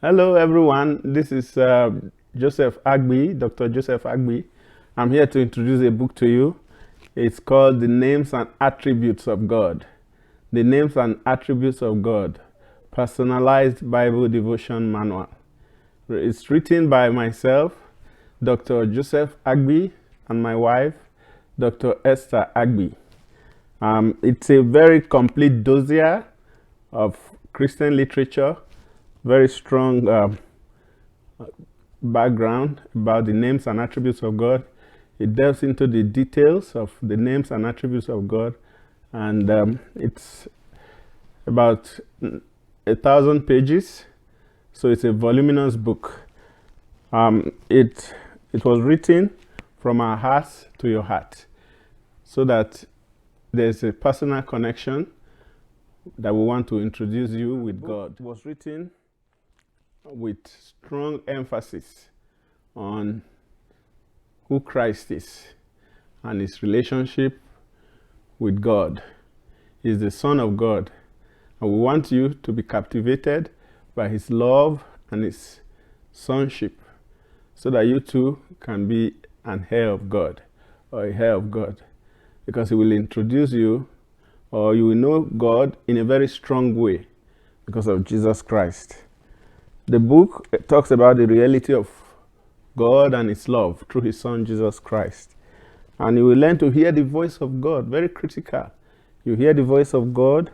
Hello, everyone. This is Joseph Agbi, Dr. Joseph Agbi. I'm here to introduce a book to you. It's called The Names and Attributes of God. The Names and Attributes of God, Personalized Bible Devotion Manual. It's written by myself, Dr. Joseph Agbi, and my wife, Dr. Esther Agbi. It's a very complete dossier of Christian literature, very strong background about the names and attributes of God. It delves into the details of the names and attributes of God, and it's about 1,000 pages, so it's a voluminous book. It was written from our hearts to your heart, so that there's a personal connection that we want to introduce you with God. It was written with strong emphasis on who Christ is and his relationship with God. He's the Son of God, and we want you to be captivated by his love and his sonship, so that you too can be an heir of God or a heir of God, because he will introduce you, or you will know God in a very strong way because of Jesus Christ. The book talks about the reality of God and his love through his son Jesus Christ. And you will learn to hear the voice of God, very critical. You hear the voice of God,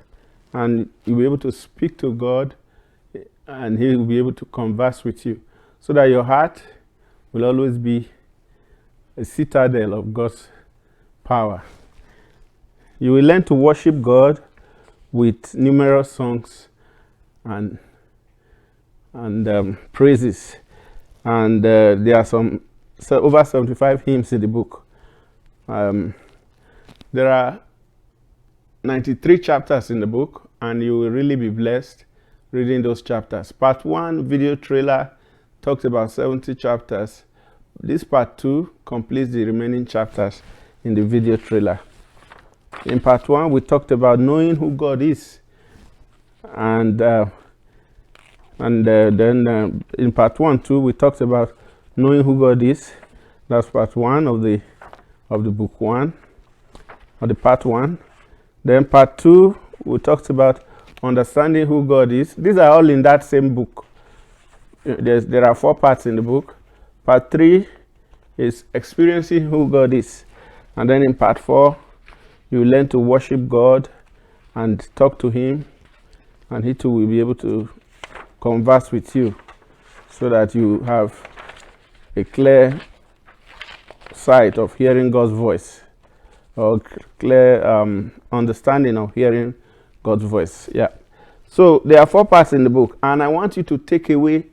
and you'll be able to speak to God, and he will be able to converse with you, so that your heart will always be a citadel of God's power. You will learn to worship God with numerous songs and praises, and there are over 75 hymns in the book. There are 93 chapters in the book, and you will really be blessed reading those chapters. Part 1 video trailer talks about 70 chapters. This part 2 completes the remaining chapters in the video trailer. In part 1, we talked about knowing who God is, and then in part 1 too, we talked about knowing who God is. That's part 1 of the book 1, or the part 1. Then part 2, we talked about understanding who God is. These are all in that same book. There are 4 parts in the book. Part 3 is experiencing who God is, and then in part 4, you learn to worship God and talk to him, and he too will be able to converse with you, so that you have a clear sight of hearing God's voice, or clear understanding of hearing God's voice. Yeah. So there are 4 parts in the book, and I want you to take away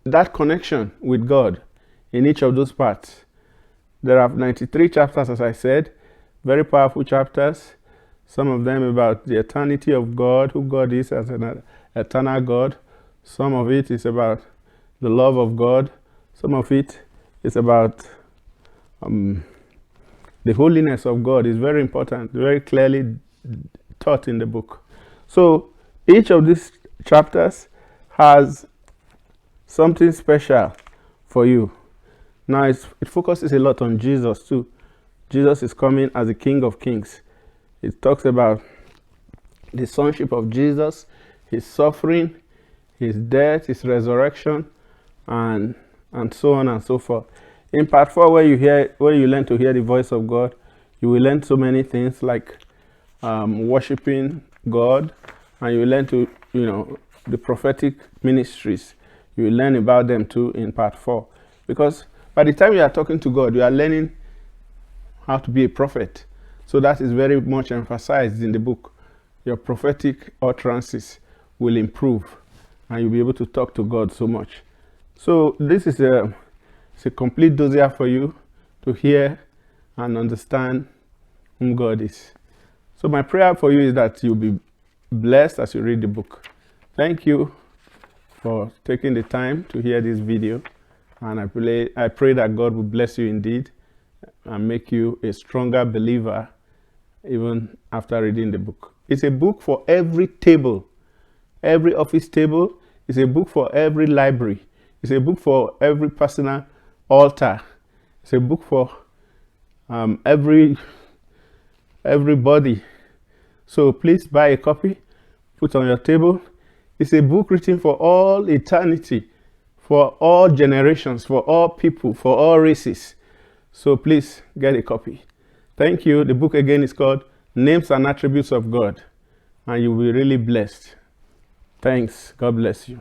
that connection with God in each of those parts. There are 93 chapters, as I said, very powerful chapters. Some of them about the eternity of God, who God is as an eternal God. Some of it is about the love of God. Some of it is about the holiness of God. Is very important, very clearly taught in the book. So each of these chapters has something special for you. Now it focuses a lot on Jesus too. Jesus is coming as the King of Kings. It talks about the sonship of Jesus, his suffering, his death, his resurrection, and so on and so forth. In part 4, where you learn to hear the voice of God, you will learn so many things like worshiping God, and you will learn to, the prophetic ministries. You will learn about them too in part 4. Because by the time you are talking to God, you are learning how to be a prophet. So that is very much emphasized in the book. Your prophetic utterances will improve, and you'll be able to talk to God so much. So this is a complete dossier for you to hear and understand whom God is. So my prayer for you is that you'll be blessed as you read the book. Thank you for taking the time to hear this video, and I pray that God will bless you indeed and make you a stronger believer even after reading the book. It's a book for every table, every office table, It's a book for every library. It's a book for every personal altar. It's a book for everybody. So please buy a copy, put on your table. It's a book written for all eternity, for all generations, for all people, for all races. So please get a copy. Thank you. The book again is called Names and Attributes of God, and you will be really blessed. Thanks. God bless you.